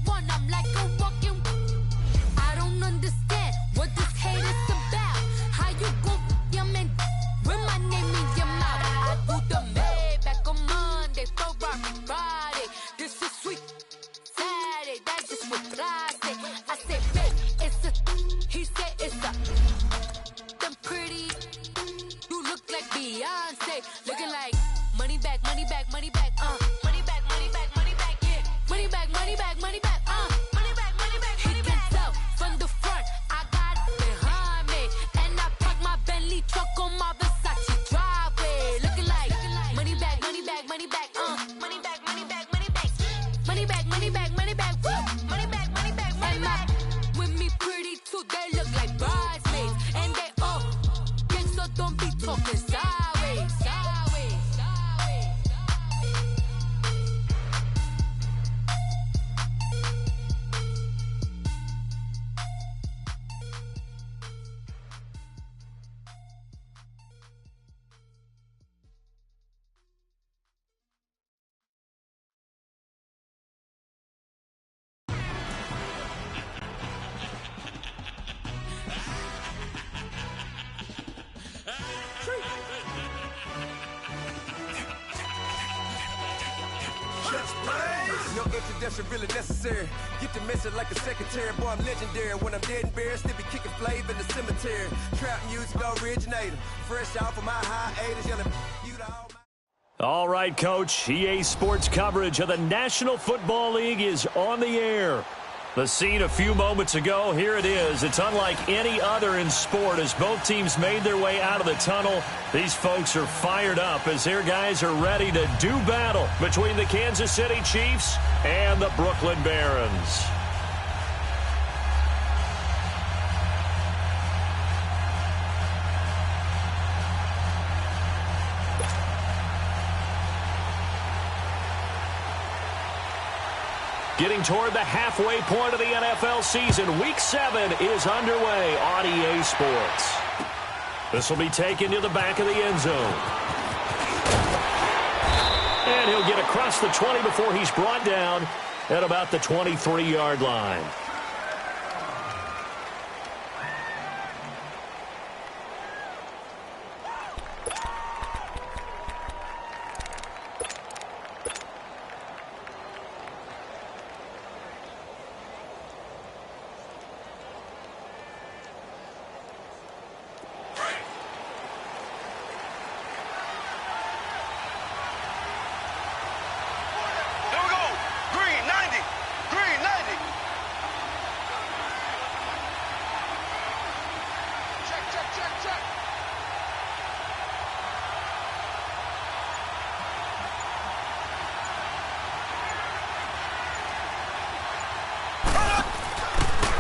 one, I'm like a walking. I don't understand what this hate is about. How you go your man with my name in your mouth? I do the Maybach on Monday, Ferrari Friday. This is sweet Saturday, that's just what I say. I say, babe, it's a. He said it's a. Them pretty. You look like Beyonce, looking like money back, money back, money back, money back, money back, money back, yeah, money back, money back, money back, money back, money back, money back. He can tell from the front, I got it behind me, and I park my Bentley truck on my Versace driveway, looking like money back, money back, money back, money back, money back, money back, money back, money back, money back, money back, money back, money back. With me pretty too, they look like bridesmaids, and they all gang, so don't be talking sideways, sideways, sideways. No introduction really necessary. Get the message like a secretary. Boy, I'm legendary. When I'm dead and buried, still be kicking flavor in the cemetery. Trap music originator. Fresh off of my hiatus. Yelling, you the all my... All right, Coach. EA Sports coverage of the National Football League is on the air. The scene a few moments ago, here it is. It's unlike any other in sport as both teams made their way out of the tunnel. These folks are fired up as their guys are ready to do battle between the Kansas City Chiefs and the Brooklyn Barons. Getting toward the halfway point of the NFL season, Week 7 is underway on EA Sports. This will be taken to the back of the end zone. And he'll get across the 20 before he's brought down at about the 23-yard line.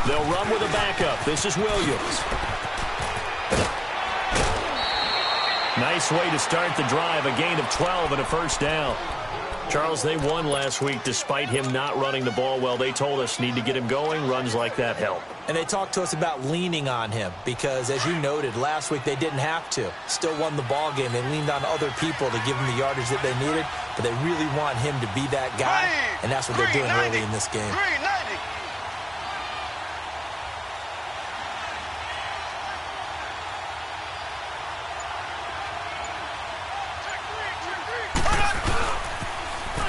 They'll run with a backup. This is Williams. Nice way to start the drive. A gain of 12 and a first down. Charles, they won last week despite him not running the ball well. They told us need to get him going. Runs like that help. And they talked to us about leaning on him because, as you noted, last week they didn't have to. Still won the ball game. They leaned on other people to give them the yardage that they needed, but they really want him to be that guy, and that's what they're doing early in this game.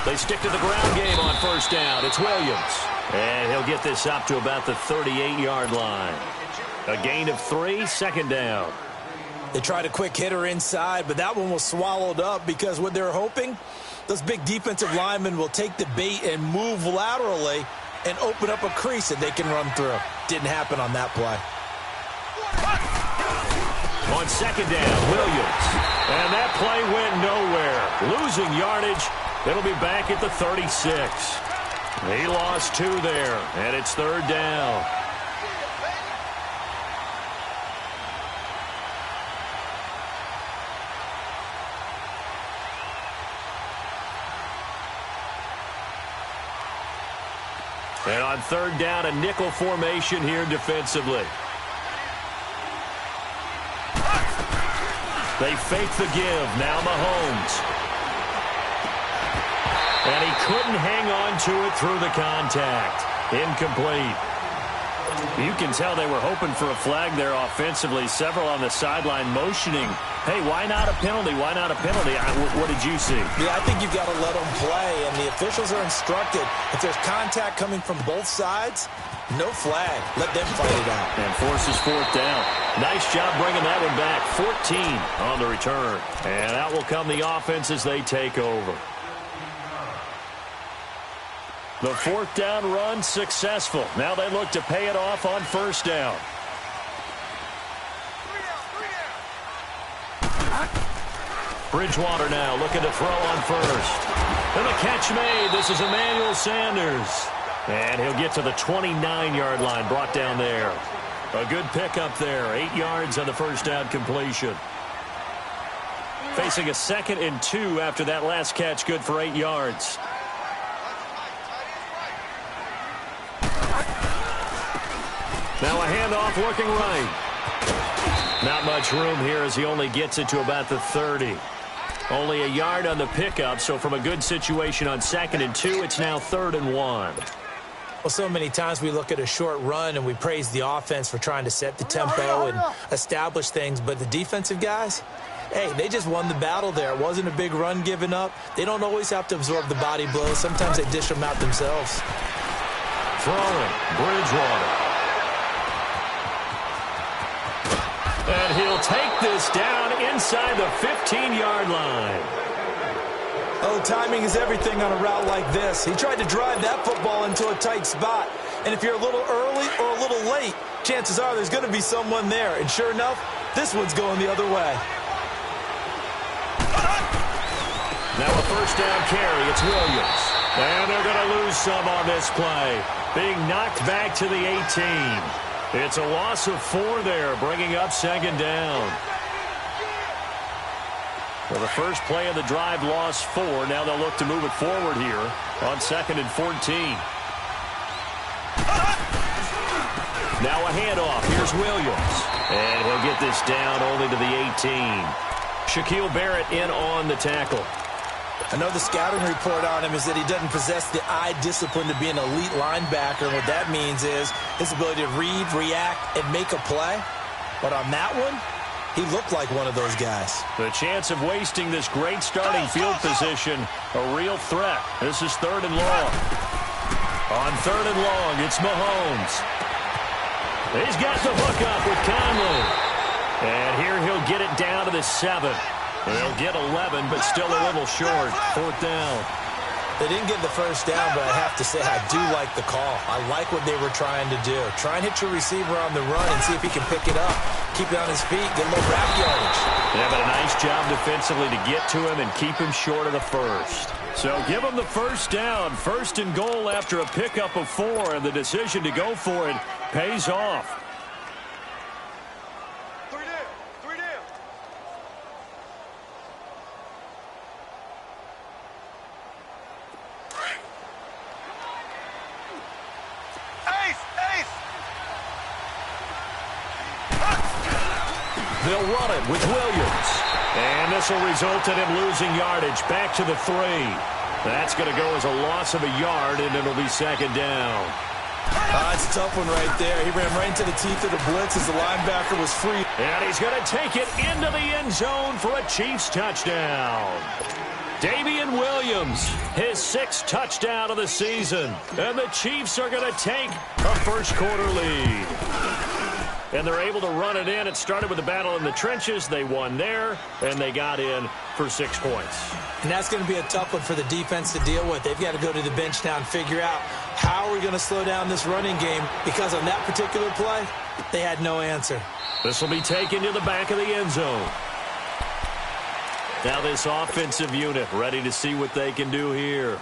They stick to the ground game on first down. It's Williams. And he'll get this up to about the 38-yard line. A gain of 3, second down. They tried a quick hitter inside, but that one was swallowed up because what they're hoping, those big defensive linemen will take the bait and move laterally and open up a crease that they can run through. Didn't happen on that play. On second down, Williams. And that play went nowhere. Losing yardage. It'll be back at the 36. He lost 2 there, and it's third down. And on third down, a nickel formation here defensively. They fake the give. Now Mahomes. And he couldn't hang on to it through the contact. Incomplete. You can tell they were hoping for a flag there offensively. Several on the sideline motioning, hey, why not a penalty? Why not a penalty? What did you see? Yeah, I think you've got to let them play, and the officials are instructed. If there's contact coming from both sides, no flag. Let them fight it out. And forces fourth down. Nice job bringing that one back. 14 on the return. And out will come the offense as they take over. The fourth down run successful. Now they look to pay it off on first down. Bridgewater now looking to throw on first. And the catch made. This is Emmanuel Sanders. And he'll get to the 29-yard line, brought down there. A good pickup there. 8 yards on the first down completion. Facing a 2nd and 2 after that last catch, good for 8 yards. Now a handoff looking right. Not much room here as he only gets it to about the 30. Only a yard on the pickup, so from a good situation on 2nd and 2, it's now 3rd and 1. Well, so many times we look at a short run and we praise the offense for trying to set the tempo and establish things, but the defensive guys, hey, they just won the battle there. It wasn't a big run given up. They don't always have to absorb the body blows. Sometimes they dish them out themselves. Throwing, Bridgewater. And he'll take this down inside the 15-yard line. Oh, timing is everything on a route like this. He tried to drive that football into a tight spot. And if you're a little early or a little late, chances are there's going to be someone there. And sure enough, this one's going the other way. Now a first down carry. It's Williams. And they're going to lose some on this play. Being knocked back to the 18. It's a loss of 4 there, bringing up 2nd down. Well, the first play of the drive lost 4. Now they'll look to move it forward here on 2nd and 14. Now a handoff. Here's Williams. And he'll get this down only to the 18. Shaquille Barrett in on the tackle. I know the scouting report on him is that he doesn't possess the eye discipline to be an elite linebacker. And what that means is his ability to read, react, and make a play. But on that one, he looked like one of those guys. The chance of wasting this great starting field position, a real threat. This is 3rd and long. On 3rd and long, it's Mahomes. He's got the hook up with Conley. And here he'll get it down to the 7. They'll get 11, but still a little short. 4th down. They didn't get the first down, but I have to say I do like the call. I like what they were trying to do. Try and hit your receiver on the run and see if he can pick it up. Keep it on his feet, get a little wrap yardage. Yeah, but a nice job defensively to get to him and keep him short of the first. So give him the first down. 1st and goal after a pickup of 4, and the decision to go for it pays off. They'll run it with Williams. And this will result in him losing yardage back to the 3. That's going to go as a loss of a yard, and it'll be 2nd down. It's a tough one right there. He ran right into the teeth of the blitz as the linebacker was free. And he's going to take it into the end zone for a Chiefs touchdown. Damian Williams, his 6th touchdown of the season. And the Chiefs are going to take a first-quarter lead. And they're able to run it in. It started with a battle in the trenches. They won there, and they got in for 6 points. And that's going to be a tough one for the defense to deal with. They've got to go to the bench now and figure out how are we going to slow down this running game, because on that particular play, they had no answer. This will be taken to the back of the end zone. Now this offensive unit ready to see what they can do here.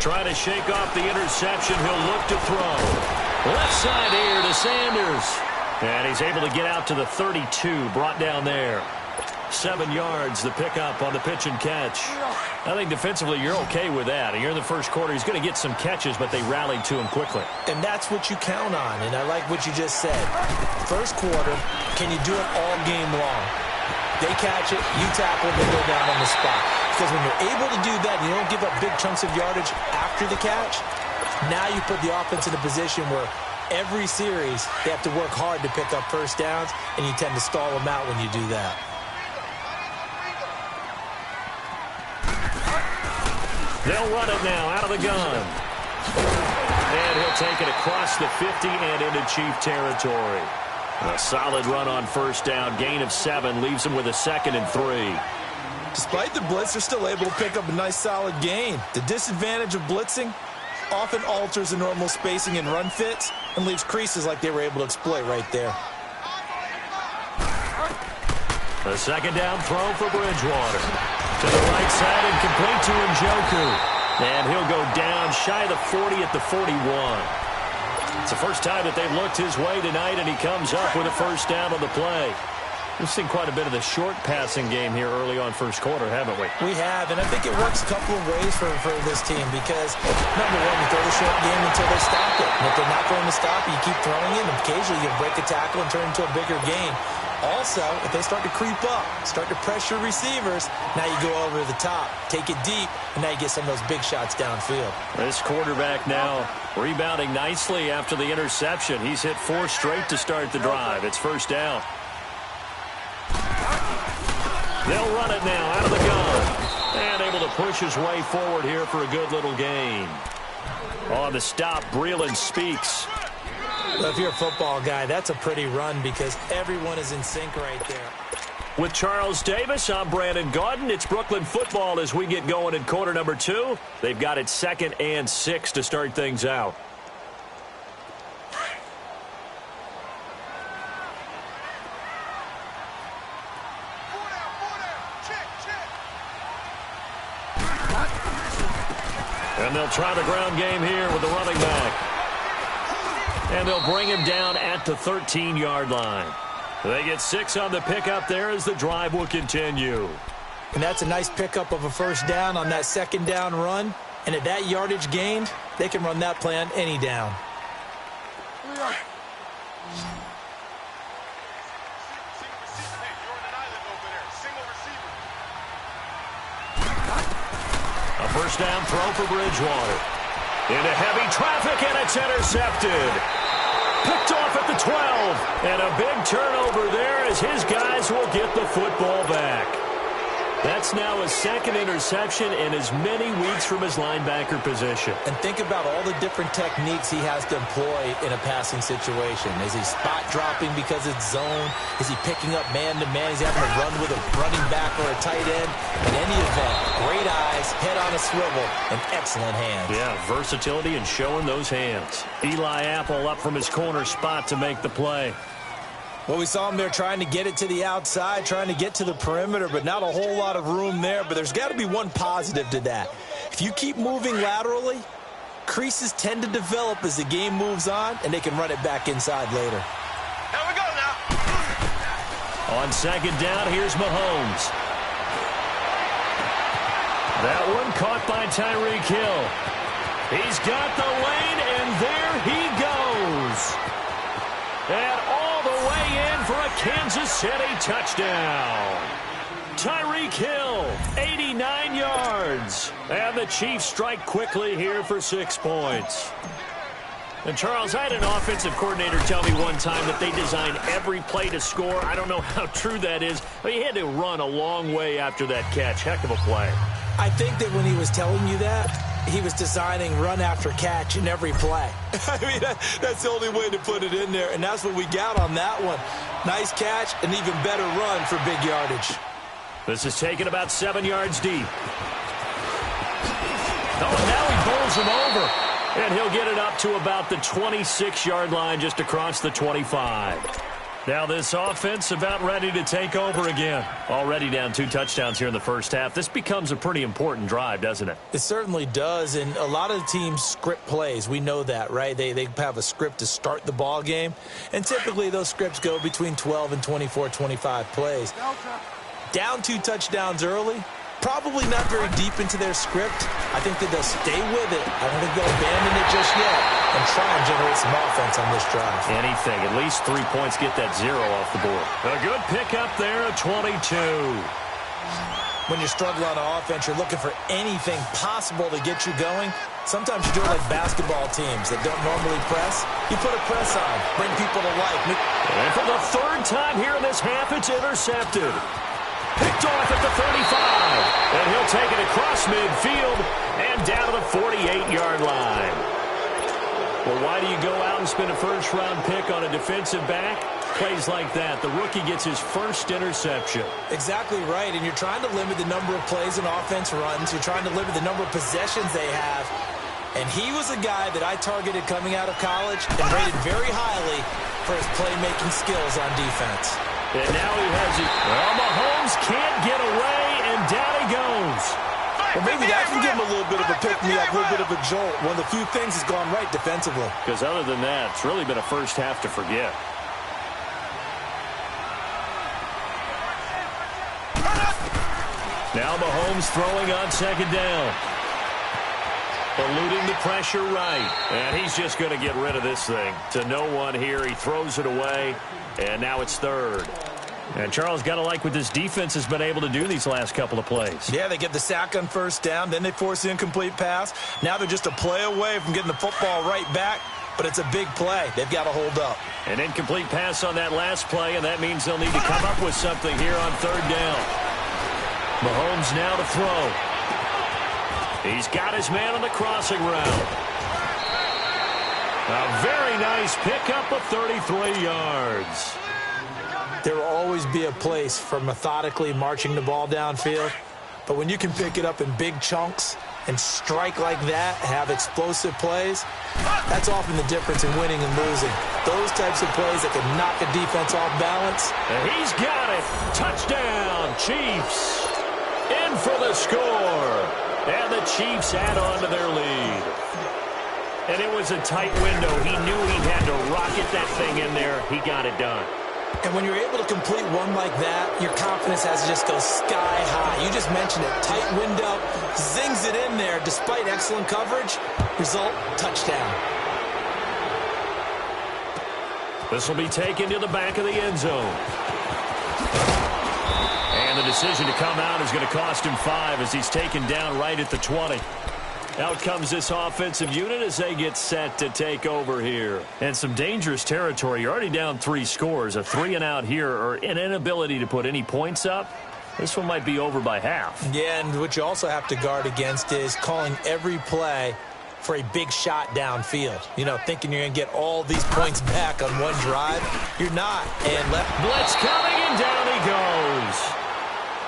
Trying to shake off the interception. He'll look to throw. Left side here to Sanders. And he's able to get out to the 32, brought down there. 7 yards, the pickup on the pitch and catch. I think defensively you're okay with that. You're in the first quarter. He's going to get some catches, but they rallied to him quickly. And that's what you count on, and I like what you just said. First quarter, can you do it all game long? They catch it, you tackle, they go down on the spot. Because when you're able to do that, you don't give up big chunks of yardage after the catch, now you put the offense in a position where every series they have to work hard to pick up first downs, and you tend to stall them out when you do that. They'll run it now out of the gun. And he'll take it across the 50 and into Chief territory. A solid run on first down. Gain of 7 leaves him with a 2nd and 3. Despite the blitz, they're still able to pick up a nice solid gain. The disadvantage of blitzing often alters the normal spacing and run fits and leaves creases like they were able to exploit right there. A 2nd down throw for Bridgewater. To the right side and complete to Njoku. And he'll go down shy of the 40 at the 41. It's the first time that they've looked his way tonight, and he comes up with a first down on the play. We've seen quite a bit of the short passing game here early on first quarter, haven't we? We have, and I think it works a couple of ways for this team because, number one, you throw the short game until they stop it. And if they're not going to stop it, you keep throwing it, and occasionally you break a tackle and turn into a bigger gain. Also, if they start to creep up, start to pressure receivers, now you go over the top, take it deep, and now you get some of those big shots downfield. This quarterback now rebounding nicely after the interception. He's hit 4 straight to start the drive. It's first down. They'll run it now out of the gun. And able to push his way forward here for a good little gain. On the stop, Breeland speaks. Well, if you're a football guy, that's a pretty run because everyone is in sync right there. With Charles Davis, I'm Brandon Gaudin. It's Brooklyn football as we get going in quarter number 2. They've got it 2nd and 6 to start things out. And they'll try the ground game here with the running back. And they'll bring him down at the 13-yard line. They get 6 on the pickup there as the drive will continue. And that's a nice pickup of a first down on that 2nd down run. And at that yardage gained, they can run that play on any down. A first down throw for Bridgewater. Into heavy traffic, and it's intercepted. Picked off at the 12. And a big turnover there as his guys will get the football back. That's now his 2nd interception in as many weeks from his linebacker position. And think about all the different techniques he has to employ in a passing situation. Is he spot dropping because it's zone? Is he picking up man-to-man? He's having to run with a running back or a tight end. In any event, great eyes, head on a swivel, and excellent hands. Yeah, versatility and showing those hands. Eli Apple up from his corner spot to make the play. Well, we saw him there trying to get it to the outside, trying to get to the perimeter, but not a whole lot of room there. But there's got to be one positive to that. If you keep moving laterally, creases tend to develop as the game moves on, and they can run it back inside later. Here we go now. On 2nd down, here's Mahomes. That one caught by Tyreek Hill. He's got the lane, and there he goes. And all the way in for a Kansas City touchdown. Tyreek Hill, 89 yards. And the Chiefs strike quickly here for 6 points. And, Charles, I had an offensive coordinator tell me one time that they design every play to score. I don't know how true that is, but he had to run a long way after that catch. Heck of a play. I think that when he was telling you that, he was designing run after catch in every play. I mean, that's the only way to put it in there, and that's what we got on that one. Nice catch, an even better run for big yardage. This is taken about 7 yards deep. Oh, and now he bowls him over, and he'll get it up to about the 26-yard line just across the 25. Now this offense about ready to take over again. Already down 2 touchdowns here in the first half. This becomes a pretty important drive, doesn't it? It certainly does, and a lot of teams script plays. We know that, right? They have a script to start the ball game, and typically those scripts go between 12 and 24, 25 plays. Down 2 touchdowns early. Probably not very deep into their script. I think that they'll stay with it. I don't think they'll abandon it just yet and try and generate some offense on this drive. Anything. At least 3 points, get that 0 off the board. A good pickup there at 22. When you struggle on offense, you're looking for anything possible to get you going. Sometimes you do it like basketball teams that don't normally press. You put a press on, bring people to life. And for the third time here in this half, it's intercepted. Picked off at the 35. And he'll take it across midfield and down to the 48-yard line. Well, why do you go out and spend a first-round pick on a defensive back? Plays like that. The rookie gets his first interception. Exactly right, and you're trying to limit the number of plays and offense runs. You're trying to limit the number of possessions they have. And he was a guy that I targeted coming out of college and rated very highly for his playmaking skills on defense. And now he has it. Well, Mahomes can't get away, and down he goes. Well, maybe that can give him a little bit of a pick-me-up, a little bit of a jolt. One of the few things has gone right defensively. Because other than that, it's really been a first half to forget. Now Mahomes throwing on second down. Eluding the pressure right. And he's just going to get rid of this thing. To no one here. He throws it away. And now it's third. And Charles, got to like what this defense has been able to do these last couple of plays. Yeah, they get the sack on first down. Then they force the incomplete pass. Now they're just a play away from getting the football right back. But it's a big play. They've got to hold up. An incomplete pass on that last play. And that means they'll need to come up with something here on third down. Mahomes now to throw. He's got his man on the crossing route. A very nice pickup of 33 yards. There will always be a place for methodically marching the ball downfield. But when you can pick it up in big chunks and strike like that, have explosive plays, that's often the difference in winning and losing. Those types of plays that can knock a defense off balance. And he's got it. Touchdown, Chiefs. In for the score. And the Chiefs add on to their lead. And it was a tight window. He knew he had to rocket that thing in there. He got it done. And when you're able to complete one like that, your confidence has to just go sky high. You just mentioned it. Tight window, zings it in there despite excellent coverage. Result, touchdown. This will be taken to the back of the end zone. And the decision to come out is going to cost him 5 as he's taken down right at the 20. Out comes this offensive unit as they get set to take over here. And some dangerous territory. You're already down 3 scores. A 3-and-out here or an inability to put any points up. This one might be over by half. Yeah, and what you also have to guard against is calling every play for a big shot downfield. You know, thinking you're going to get all these points back on one drive. You're not. And blitz coming, and down he goes.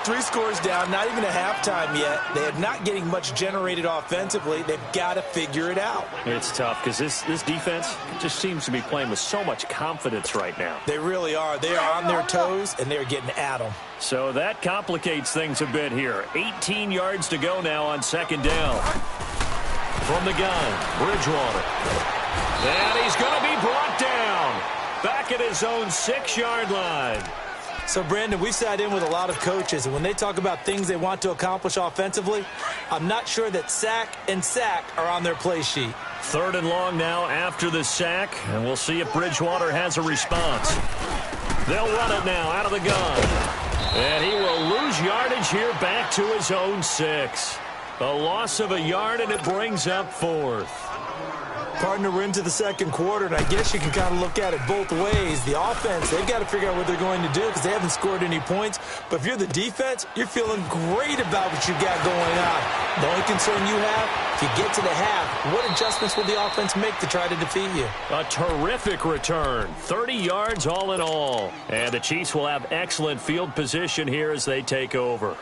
3 scores down, not even a halftime yet. They are not getting much generated offensively. They've got to figure it out. It's tough because this defense just seems to be playing with so much confidence right now. They really are. They are on their toes, and they're getting at them. So that complicates things a bit here. 18 yards to go now on second down. From the gun, Bridgewater. And he's going to be brought down. Back at his own 6-yard line. So, Brandon, we've sat in with a lot of coaches, and when they talk about things they want to accomplish offensively, I'm not sure that sack and sack are on their play sheet. 3rd and long now after the sack, and we'll see if Bridgewater has a response. They'll run it now out of the gun. And he will lose yardage here back to his own 6. A loss of a yard, and it brings up 4th. Partner, we're into the second quarter, and I guess you can kind of look at it both ways. The offense, they've got to figure out what they're going to do because they haven't scored any points. But if you're the defense, you're feeling great about what you got going on. The only concern you have, if you get to the half, what adjustments will the offense make to try to defeat you? A terrific return. 30 yards all in all. And the Chiefs will have excellent field position here as they take over.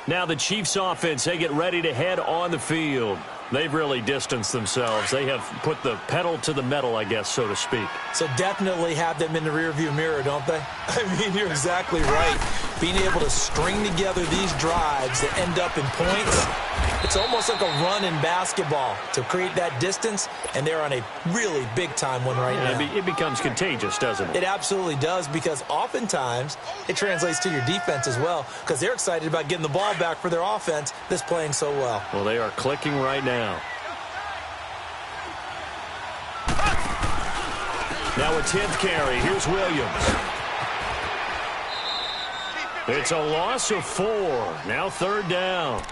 Now the Chiefs offense, they get ready to head on the field. They've really distanced themselves. They have put the pedal to the metal, I guess, so to speak. So definitely have them in the rearview mirror, don't they? I mean, you're exactly right. Being able to string together these drives that end up in points, It's almost like a run in basketball to create that distance, and they're on a really big-time one right now. It becomes contagious, doesn't it? It absolutely does, because oftentimes it translates to your defense as well, because they're excited about getting the ball back for their offense that's playing so well. Well, they are clicking right now. Now a 10th carry. Here's Williams. It's a loss of 4. Now 3rd down.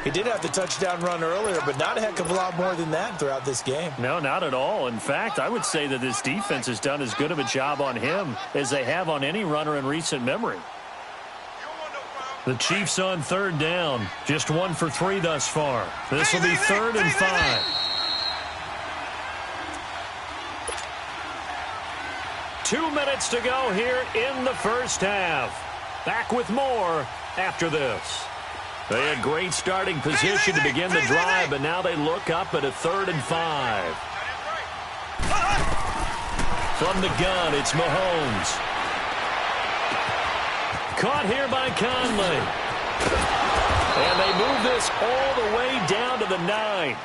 He did have the touchdown run earlier, but not a heck of a lot more than that throughout this game. No, not at all. In fact, I would say that this defense has done as good of a job on him as they have on any runner in recent memory. The Chiefs on 3rd down. Just 1 for 3 thus far. This will be 3rd and 5. 2 minutes to go here in the first half. Back with more after this. They had great starting position to begin the drive, but now they look up at a 3rd and 5. From the gun, it's Mahomes. Caught here by Conley. And they move this all the way down to the 9.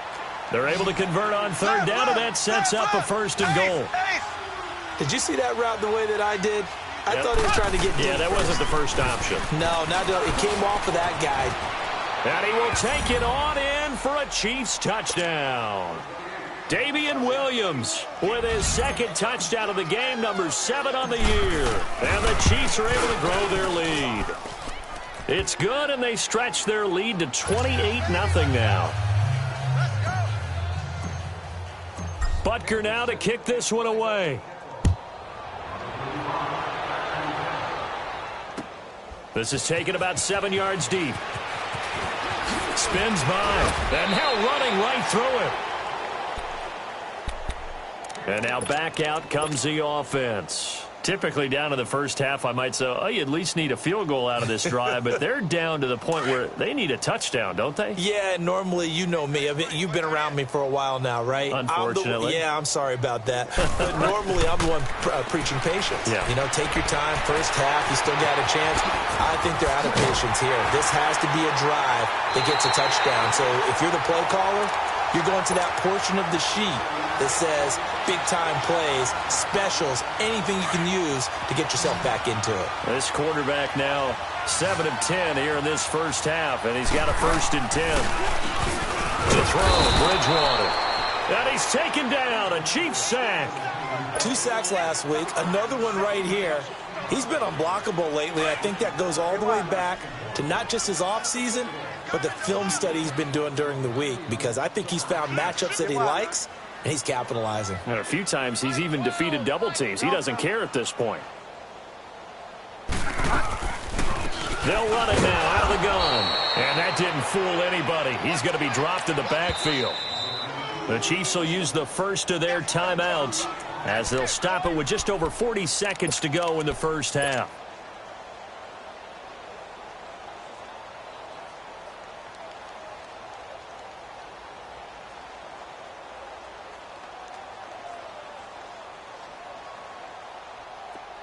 They're able to convert on 3rd down, and that sets up a 1st and goal. Did you see that route the way that I did? I thought he was trying to get deep. Yeah, that wasn't the first option. No, not it came off of that guy. And he will take it on in for a Chiefs touchdown. Damian Williams with his 2nd touchdown of the game, number 7 on the year. And the Chiefs are able to grow their lead. It's good, and they stretch their lead to 28-0 now. Butker now to kick this one away. This is taken about 7 yards deep. Spins by. And now running right through it. And now back out comes the offense. Typically down in the first half, I might say, oh, you at least need a field goal out of this drive. But they're down to the point where they need a touchdown, don't they? Yeah, normally, you know me. You've been around me for a while now, right? Unfortunately. I'm sorry about that. But normally, I'm the one preaching patience. Yeah. You know, take your time. First half, you still got a chance. I think they're out of patience here. This has to be a drive that gets a touchdown. So if you're the play caller, you're going to that portion of the sheet that says big-time plays, specials, anything you can use to get yourself back into it. This quarterback now 7 of 10 here in this first half, and he's got a 1st and 10. To throw, Bridgewater. And he's taken down, a Chiefs sack. 2 sacks last week, another one right here. He's been unblockable lately. I think that goes all the way back to not just his offseason, but the film study he's been doing during the week, because I think he's found matchups that he likes, and he's capitalizing. And a few times he's even defeated double teams. He doesn't care at this point. They'll run it now out of the gun. And that didn't fool anybody. He's going to be dropped in the backfield. The Chiefs will use the first of their timeouts as they'll stop it with just over 40 seconds to go in the first half.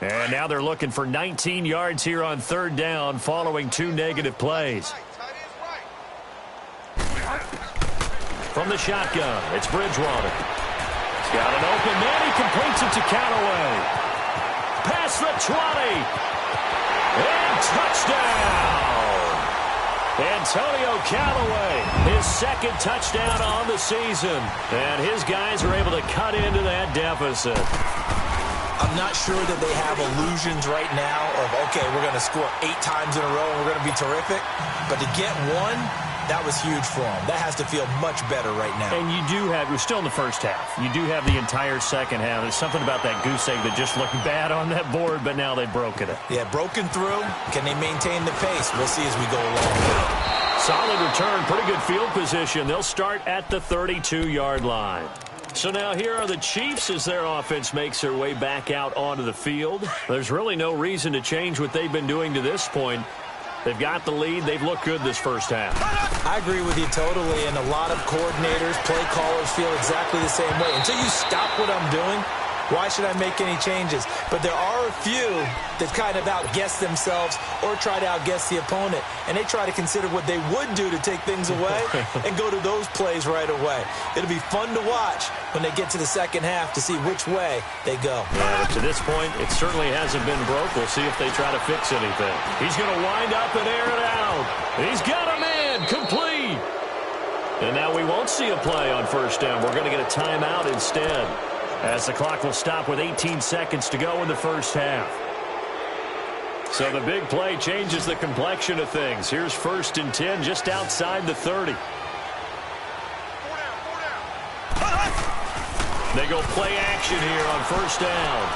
And now they're looking for 19 yards here on 3rd down following 2 negative plays. From the shotgun, it's Bridgewater. He's got an open man. He completes it to Callaway. Past the 20. And touchdown. Antonio Callaway, his 2nd touchdown on the season. And his guys are able to cut into that deficit. I'm not sure that they have illusions right now of, okay, we're going to score 8 times in a row and we're going to be terrific. But to get one, that was huge for them. That has to feel much better right now. And you do have, we're still in the first half. You do have the entire second half. There's something about that goose egg that just looked bad on that board, but now they've broken it. Yeah, broken through. Can they maintain the pace? We'll see as we go along. Solid return, pretty good field position. They'll start at the 32-yard line. So now here are the Chiefs as their offense makes their way back out onto the field. There's really no reason to change what they've been doing to this point. They've got the lead. They've looked good this first half. I agree with you totally, and a lot of coordinators, play callers feel exactly the same way. Until you stop what I'm doing, Why should I make any changes? But there are a few that kind of outguess themselves or try to outguess the opponent. And they try to consider what they would do to take things away and go to those plays right away. It'll be fun to watch when they get to the second half to see which way they go. Yeah, but to this point, it certainly hasn't been broke. We'll see if they try to fix anything. He's going to wind up and air it out. He's got a man complete. And now we won't see a play on first down. We're going to get a timeout instead, as the clock will stop with 18 seconds to go in the first half. So the big play changes the complexion of things. Here's 1st and 10 just outside the 30. They go play action here on first down.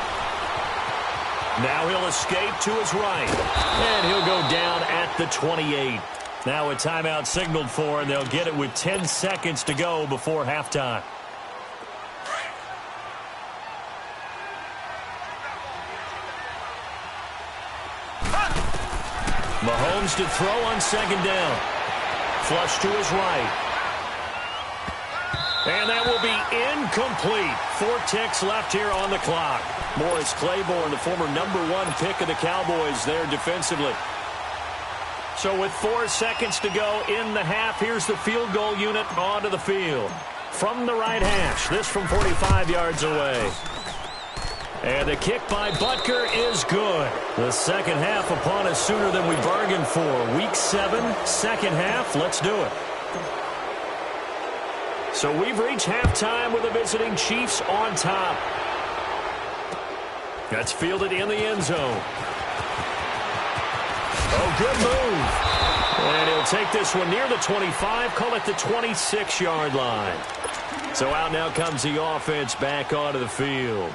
Now he'll escape to his right, and he'll go down at the 28. Now a timeout signaled for, and they'll get it with 10 seconds to go before halftime. Mahomes to throw on second down. Flush to his right. And that will be incomplete. 4 ticks left here on the clock. Morris Claiborne, the former #1 pick of the Cowboys there defensively. So with 4 seconds to go in the half, here's the field goal unit onto the field. From the right hash, this from 45 yards away. And the kick by Butker is good. The second half upon us sooner than we bargained for. Week 7, second half. Let's do it. So we've reached halftime with the visiting Chiefs on top. That's fielded in the end zone. Oh, good move. And he'll take this one near the 25, call it the 26-yard line. So out now comes the offense back onto the field.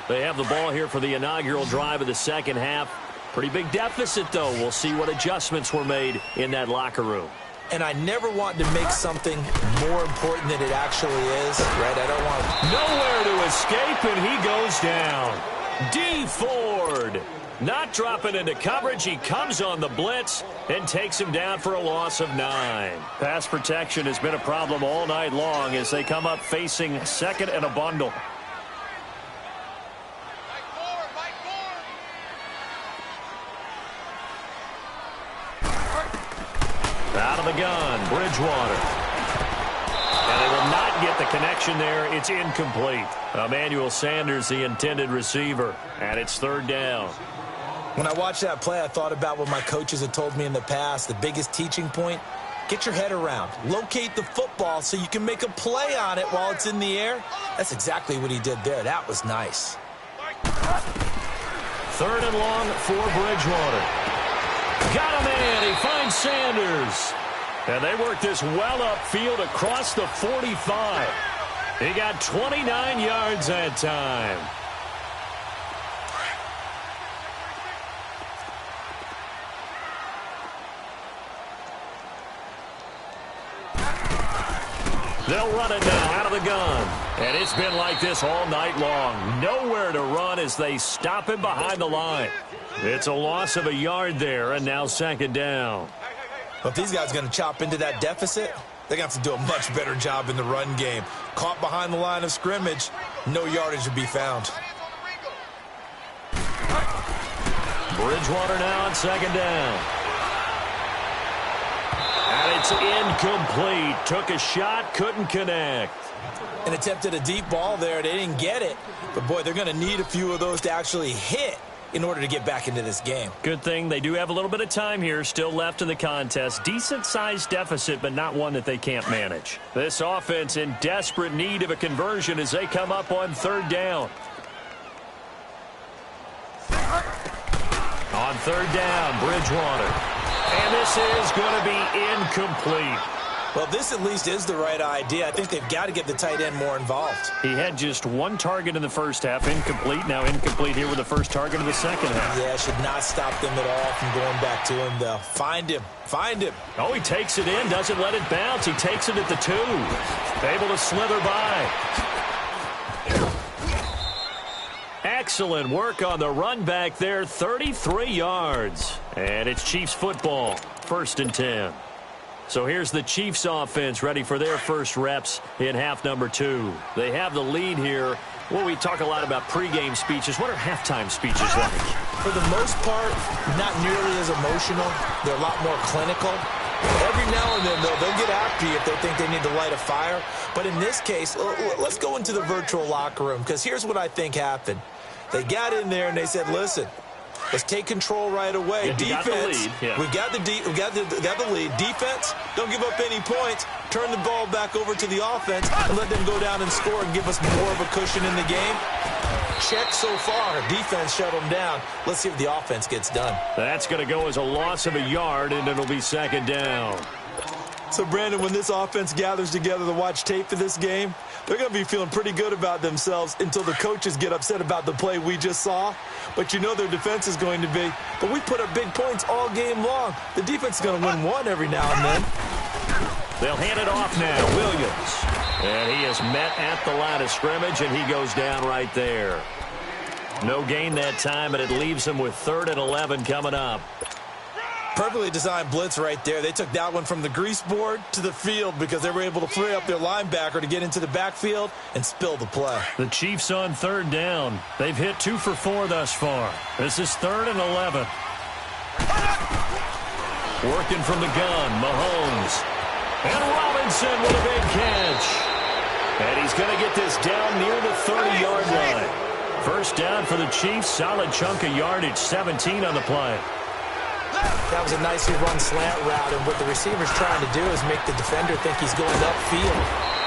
They have the ball here for the inaugural drive of the second half. Pretty big deficit, though. We'll see what adjustments were made in that locker room. And I never want to make something more important than it actually is, right? I don't want... Nowhere to escape, and he goes down. D. Ford. Not dropping into coverage. He comes on the blitz and takes him down for a loss of 9. Pass protection has been a problem all night long as they come up facing second and a bundle. Out of the gun, Bridgewater. And they will not get the connection there. It's incomplete. Emmanuel Sanders, the intended receiver, and it's 3rd down. When I watched that play, I thought about what my coaches had told me in the past. The biggest teaching point, get your head around. Locate the football so you can make a play on it while it's in the air. That's exactly what he did there. That was nice. 3rd and long for Bridgewater. Got a man. He finds Sanders. And they work this well upfield across the 45. He got 29 yards that time. They'll run it now out of the gun. And it's been like this all night long. Nowhere to run as they stop him behind the line. It's a loss of a yard there, and now 2nd down. Well, if these guys are going to chop into that deficit, they're going to have to do a much better job in the run game. Caught behind the line of scrimmage, no yardage to be found. Bridgewater now on 2nd down. And it's incomplete. Took a shot, couldn't connect. And attempted a deep ball there. They didn't get it. But, boy, they're going to need a few of those to actually hit in order to get back into this game. Good thing they do have a little bit of time here still left in the contest. Decent-sized deficit, but not one that they can't manage. This offense in desperate need of a conversion as they come up on 3rd down. On 3rd down, Bridgewater. And this is going to be incomplete. Well, this at least is the right idea. I think they've got to get the tight end more involved. He had just 1 target in the first half, incomplete. Now incomplete here with the first target of the second half. Yeah, should not stop them at all from going back to him, though. Find him. Find him. Oh, he takes it in, doesn't let it bounce. He takes it at the 2. Able to slither by. Excellent work on the run back there, 33 yards. And it's Chiefs football, 1st and 10. So here's the Chiefs offense ready for their first reps in half number 2. They have the lead here Well, we talk a lot about pregame speeches. What are halftime speeches like? For the most part, not nearly as emotional. They're a lot more clinical. Every now and then, though, they'll get after you if they think they need to light a fire. But in this case, let's go into the virtual locker room, because here's what I think happened. They got in there and they said, listen, let's take control right away. Defense, we got the lead. Defense, don't give up any points. Turn the ball back over to the offense and let them go down and score and give us more of a cushion in the game. Check so far. Defense shut them down. Let's see if the offense gets done. That's going to go as a loss of a yard, and it'll be second down. So, Brandon, when this offense gathers together to watch tape for this game, they're going to be feeling pretty good about themselves until the coaches get upset about the play we just saw. But you know their defense is going to be. But we put up big points all game long. The defense is going to win one every now and then. They'll hand it off now. Williams. And he is met at the line of scrimmage, and he goes down right there. No gain that time, and it leaves him with 3rd and 11 coming up. Perfectly designed blitz right there. They took that one from the grease board to the field because they were able to free up their linebacker to get into the backfield and spill the play. The Chiefs on 3rd down. They've hit 2 for 4 thus far. This is 3rd and 11. Working from the gun, Mahomes. And Robinson with a big catch. And he's going to get this down near the 30-yard line. First down for the Chiefs. Solid chunk of yardage, 17 on the play. That was a nicely run slant route, and what the receiver's trying to do is make the defender think he's going upfield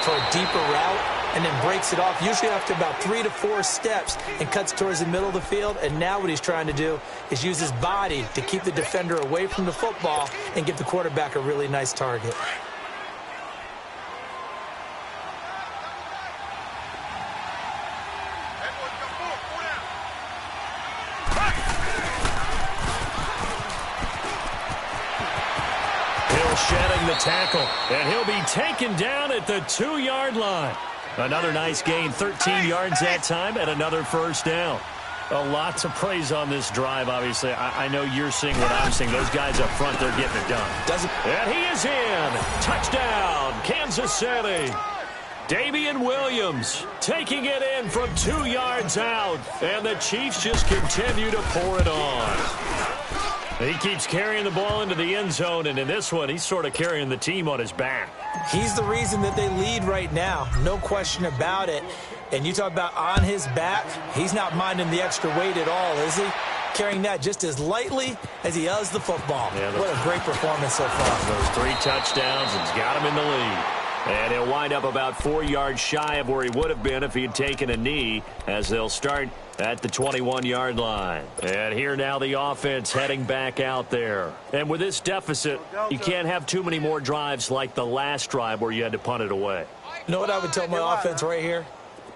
for a deeper route and then breaks it off, usually after about 3 to 4 steps, and cuts towards the middle of the field. And now what he's trying to do is use his body to keep the defender away from the football and give the quarterback a really nice target. Shedding the tackle, and he'll be taken down at the 2-yard line. Another nice gain, 13 yards that time, and another first down. A lot to praise on this drive, obviously. I know you're seeing what I'm seeing. Those guys up front, they're getting it done. And he is in. Touchdown, Kansas City. Damian Williams taking it in from 2 yards out, and the Chiefs just continue to pour it on. He keeps carrying the ball into the end zone, and in this one, he's sort of carrying the team on his back. He's the reason that they lead right now, no question about it. And you talk about on his back, he's not minding the extra weight at all, is he? Carrying that just as lightly as he does the football. Yeah, what a great performance so far. Those 3 touchdowns, and he's got him in the lead. And he'll wind up about 4 yards shy of where he would have been if he had taken a knee, as they'll start at the 21-yard line. And here now the offense heading back out there. And with this deficit, you can't have too many more drives like the last drive where you had to punt it away. You know what I would tell my offense right here?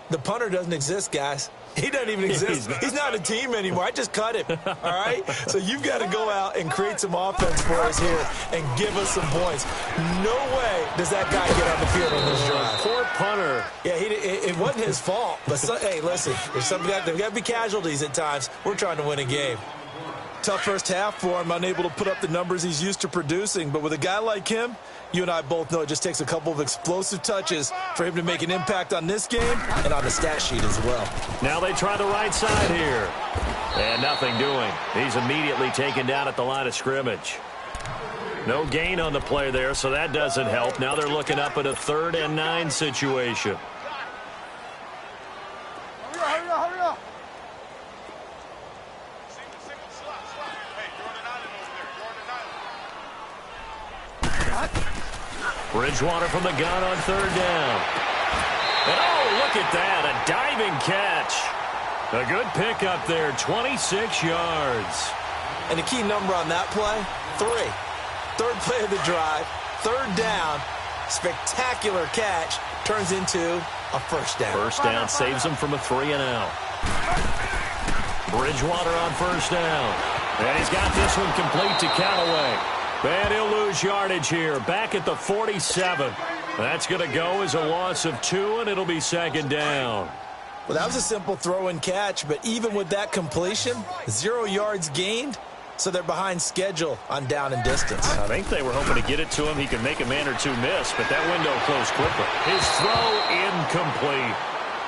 The punter doesn't exist, guys. He doesn't even exist. He's not a team anymore. I just cut him, all right? So you've got to go out and create some offense for us here and give us some points. No way does that guy get on the field on this drive. Poor punter. Yeah, it wasn't his fault. But, hey, listen, there's got to be casualties at times. We're trying to win a game. Tough first half for him, unable to put up the numbers he's used to producing. But with a guy like him, you and I both know it just takes a couple of explosive touches for him to make an impact on this game and on the stat sheet as well. Now they try the right side here. And nothing doing. He's immediately taken down at the line of scrimmage. No gain on the play there, so that doesn't help. Now they're looking up at a 3rd and 9 situation. Hurry up. Bridgewater from the gun on 3rd down. And oh, look at that, a diving catch. A good pick up there, 26 yards. And the key number on that play, 3. 3rd play of the drive, 3rd down, spectacular catch, turns into a first down. First down saves him from a 3 and out. Bridgewater on 1st down. And he's got this one complete to Callaway. And he'll lose yardage here, back at the 47. That's going to go as a loss of 2, and it'll be 2nd down. Well, that was a simple throw and catch, but even with that completion, 0 yards gained, so they're behind schedule on down and distance. I think they were hoping to get it to him. He could make a man or two miss, but that window closed quickly. His throw incomplete.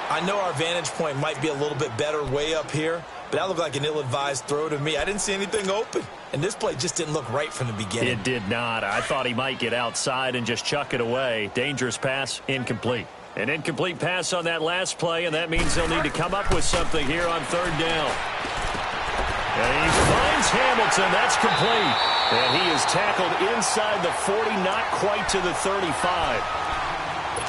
I know our vantage point might be a little bit better way up here, but that looked like an ill-advised throw to me. I didn't see anything open, and this play just didn't look right from the beginning. It did not. I thought he might get outside and just chuck it away. Dangerous pass, incomplete. An incomplete pass on that last play, and that means they'll need to come up with something here on third down. And he finds Hamilton. That's complete. And he is tackled inside the 40, not quite to the 35.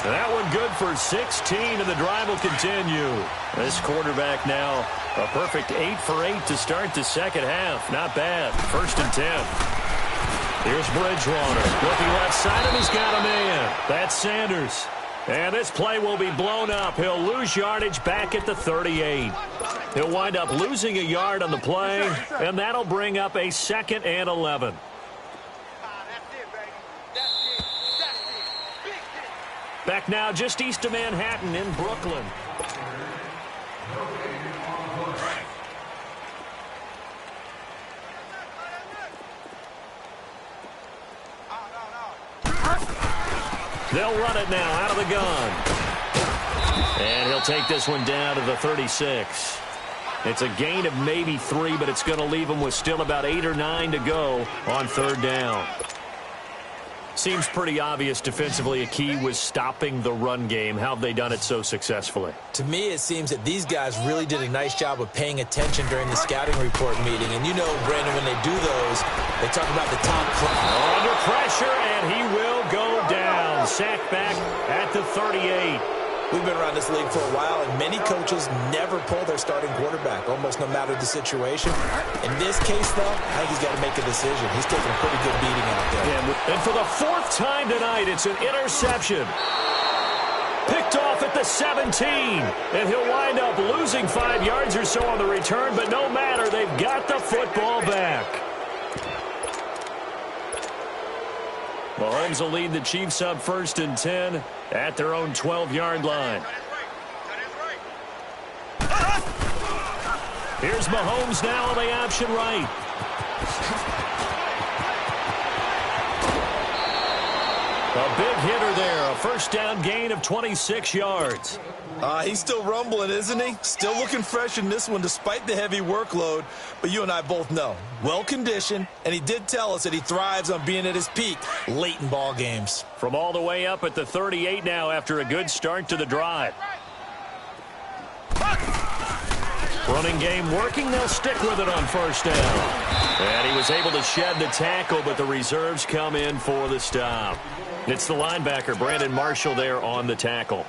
That one good for 16, and the drive will continue. This quarterback now a perfect 8 for 8 to start the second half. Not bad. 1st and 10. Here's Bridgewater. Looking left side, and he's got a man. That's Sanders. And this play will be blown up. He'll lose yardage back at the 38. He'll wind up losing a yard on the play, and that'll bring up a 2nd and 11. Back now just east of Manhattan in Brooklyn. They'll run it now out of the gun. And he'll take this one down to the 36. It's a gain of maybe 3, but it's going to leave him with still about 8 or 9 to go on third down. Seems pretty obvious defensively a key was stopping the run game. How have they done it so successfully? To me, it seems that these guys really did a nice job of paying attention during the scouting report meeting. And you know, Brandon, when they do those, they talk about the top play. Under pressure, and he will go down. Sacked back at the 38. We've been around this league for a while, and many coaches never pull their starting quarterback, almost no matter the situation. In this case, though, I think he's got to make a decision. He's taking a pretty good beating out there. Yeah, and for the 4th time tonight, it's an interception. Picked off at the 17, and he'll wind up losing 5 yards or so on the return, but no matter, they've got the football back. Mahomes will lead the Chiefs up 1st and 10 at their own 12-yard line. Here's Mahomes now on the option right. A big hitter there, a 1st down gain of 26 yards. He's still rumbling, isn't he? Still looking fresh in this one despite the heavy workload. But you and I both know, well-conditioned, and he did tell us that he thrives on being at his peak late in ball games. From all the way up at the 38 now after a good start to the drive. Running game working. They'll stick with it on 1st down. And he was able to shed the tackle, but the reserves come in for the stop. It's the linebacker, Brandon Marshall, there on the tackle.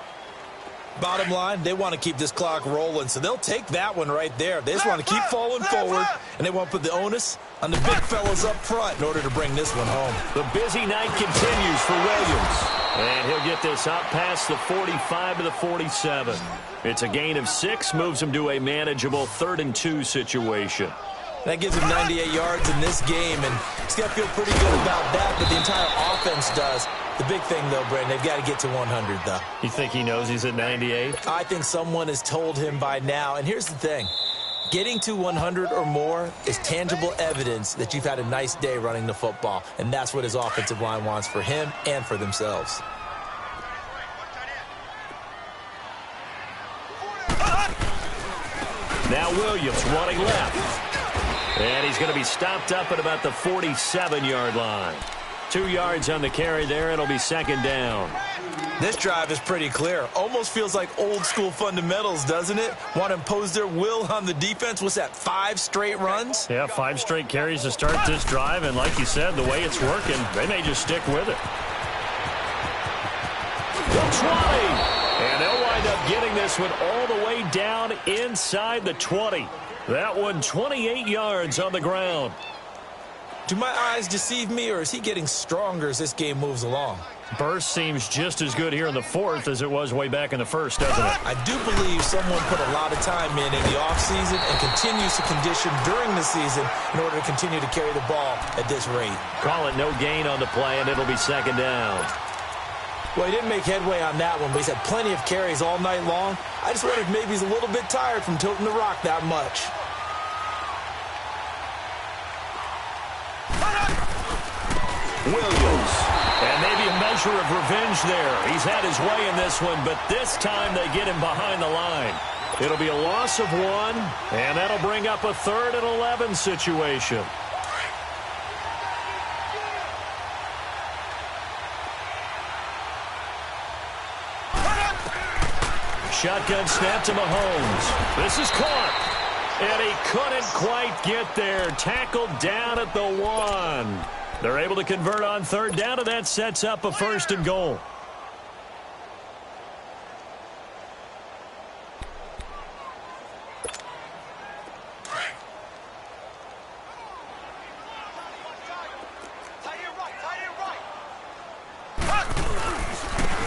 Bottom line, they want to keep this clock rolling, so they'll take that one right there. They just want to keep falling forward, and they want to put the onus on the big fellas up front in order to bring this one home. The busy night continues for Williams. And he'll get this up past the 45 to the 47. It's a gain of 6, moves him to a manageable 3rd and 2 situation. That gives him 98 yards in this game, and he's got to feel pretty good about that, but the entire offense does. The big thing, though, Brandon, they've got to get to 100, though. You think he knows he's at 98? I think someone has told him by now, and here's the thing. Getting to 100 or more is tangible evidence that you've had a nice day running the football, and that's what his offensive line wants for him and for themselves. Now Williams running left. And he's going to be stopped up at about the 47-yard line. 2 yards on the carry there. It'll be 2nd down. This drive is pretty clear. Almost feels like old-school fundamentals, doesn't it? Want to impose their will on the defense. What's that, 5 straight runs? Yeah, 5 straight carries to start this drive. And like you said, the way it's working, they may just stick with it. The 20. And they'll wind up getting this one all the way down inside the 20. That one 28 yards on the ground. Do my eyes deceive me, or is he getting stronger as this game moves along? Burst seems just as good here in the 4th as it was way back in the 1st, doesn't it? I do believe someone put a lot of time in the offseason and continues to condition during the season in order to continue to carry the ball at this rate. Call it no gain on the play, and it'll be 2nd down. Well, he didn't make headway on that one, but he's had plenty of carries all night long. I just wonder if maybe he's a little bit tired from tilting the rock that much. Williams. And maybe a measure of revenge there. He's had his way in this one, but this time they get him behind the line. It'll be a loss of 1, and that'll bring up a 3rd and 11 situation. Shotgun snap to Mahomes. This is caught. And he couldn't quite get there. Tackled down at the 1. They're able to convert on 3rd down, and that sets up a 1st and goal.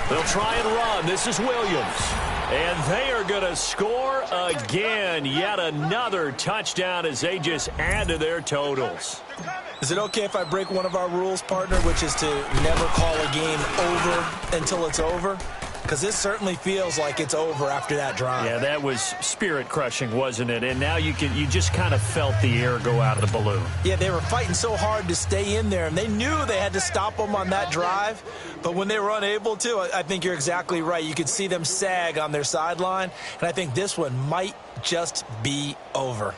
They'll try and run. This is Williams. And they are going to score again. Yet another touchdown as they just add to their totals. Is it okay if I break one of our rules, partner, which is to never call a game over until it's over? Because this certainly feels like it's over after that drive. Yeah, that was spirit-crushing, wasn't it? And now you just kind of felt the air go out of the balloon. Yeah, they were fighting so hard to stay in there, and they knew they had to stop them on that drive. But when they were unable to, I think you're exactly right. You could see them sag on their sideline, and I think this one might just be over.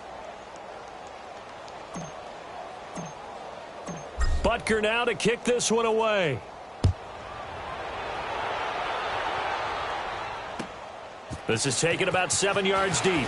Butker now to kick this one away. This is taken about 7 yards deep.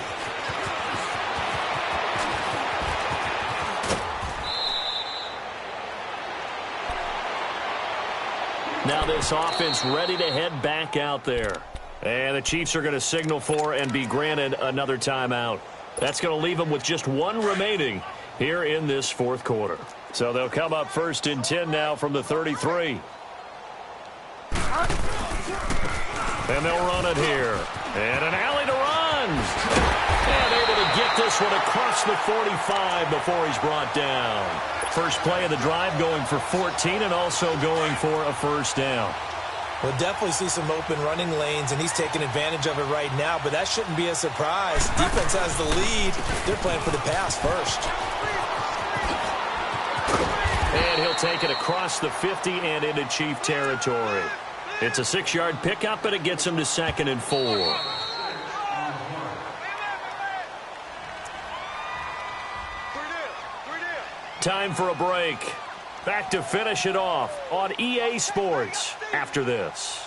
Now this offense ready to head back out there. And the Chiefs are going to signal for and be granted another timeout. That's going to leave them with just 1 remaining here in this 4th quarter. So they'll come up 1st and 10 now from the 33. And they'll run it here. And an alley to run. And able to get this one across the 45 before he's brought down. First play of the drive going for 14 and also going for a 1st down. We'll definitely see some open running lanes, and he's taking advantage of it right now, but that shouldn't be a surprise. Defense has the lead. They're playing for the pass first. And he'll take it across the 50 and into Chief territory. It's a 6-yard pickup, but it gets him to 2nd and 4. Time for a break. Back to finish it off on EA Sports after this.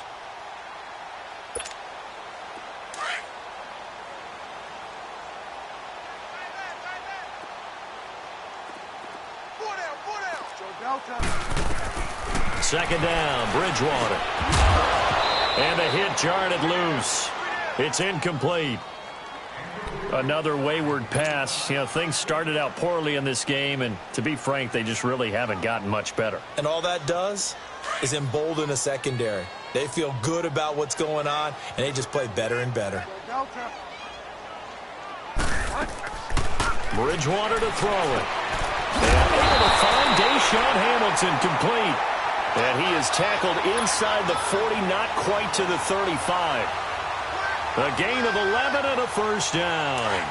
Second down, Bridgewater. And the hit jarred it loose. It's incomplete. Another wayward pass. You know, things started out poorly in this game, and to be frank, they just really haven't gotten much better. And all that does is embolden a secondary. They feel good about what's going on, and they just play better and better. Bridgewater to throw it. And able to find Deshaun Hamilton complete. And he is tackled inside the 40, not quite to the 35. A gain of 11 and a 1st down.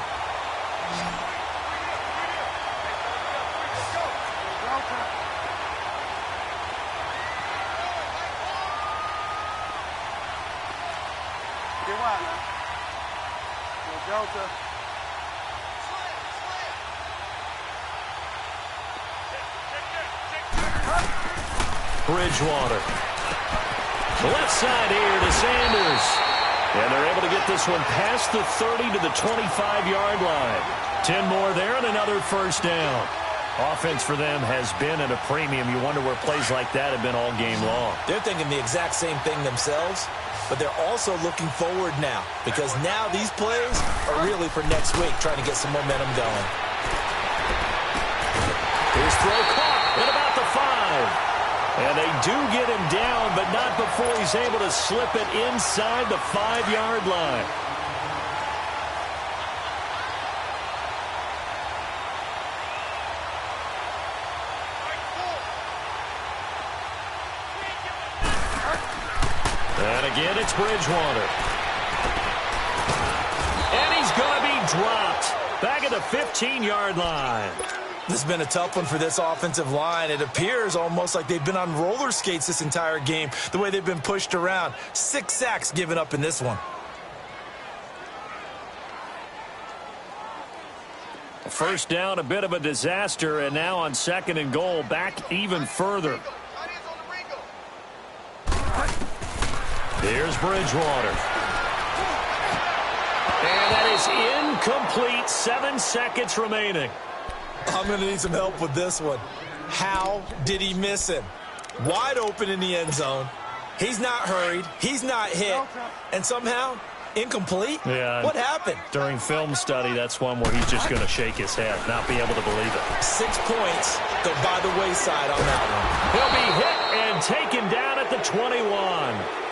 Bridgewater. Left side here to Sanders. And they're able to get this one past the 30 to the 25-yard line. 10 more there and another 1st down. Offense for them has been at a premium. You wonder where plays like that have been all game long. They're thinking the exact same thing themselves, but they're also looking forward now because now these plays are really for next week, trying to get some momentum going. His throw caught at about the 5. And they do get him down, but not before he's able to slip it inside the 5-yard line. And again, it's Bridgewater. And he's going to be dropped back at the 15-yard line. This has been a tough one for this offensive line. It appears almost like they've been on roller skates this entire game, the way they've been pushed around. 6 sacks given up in this one. First down, a bit of a disaster, and now on 2nd and goal, back even further. Here's Bridgewater. And that is incomplete. 7 seconds remaining. I'm going to need some help with this one. How did he miss him? Wide open in the end zone. He's not hurried. He's not hit. And somehow, incomplete? Yeah. What happened? During film study, that's one where he's just going to shake his head, not be able to believe it. 6 points go by the wayside on that one. He'll be hit and taken down at the 21.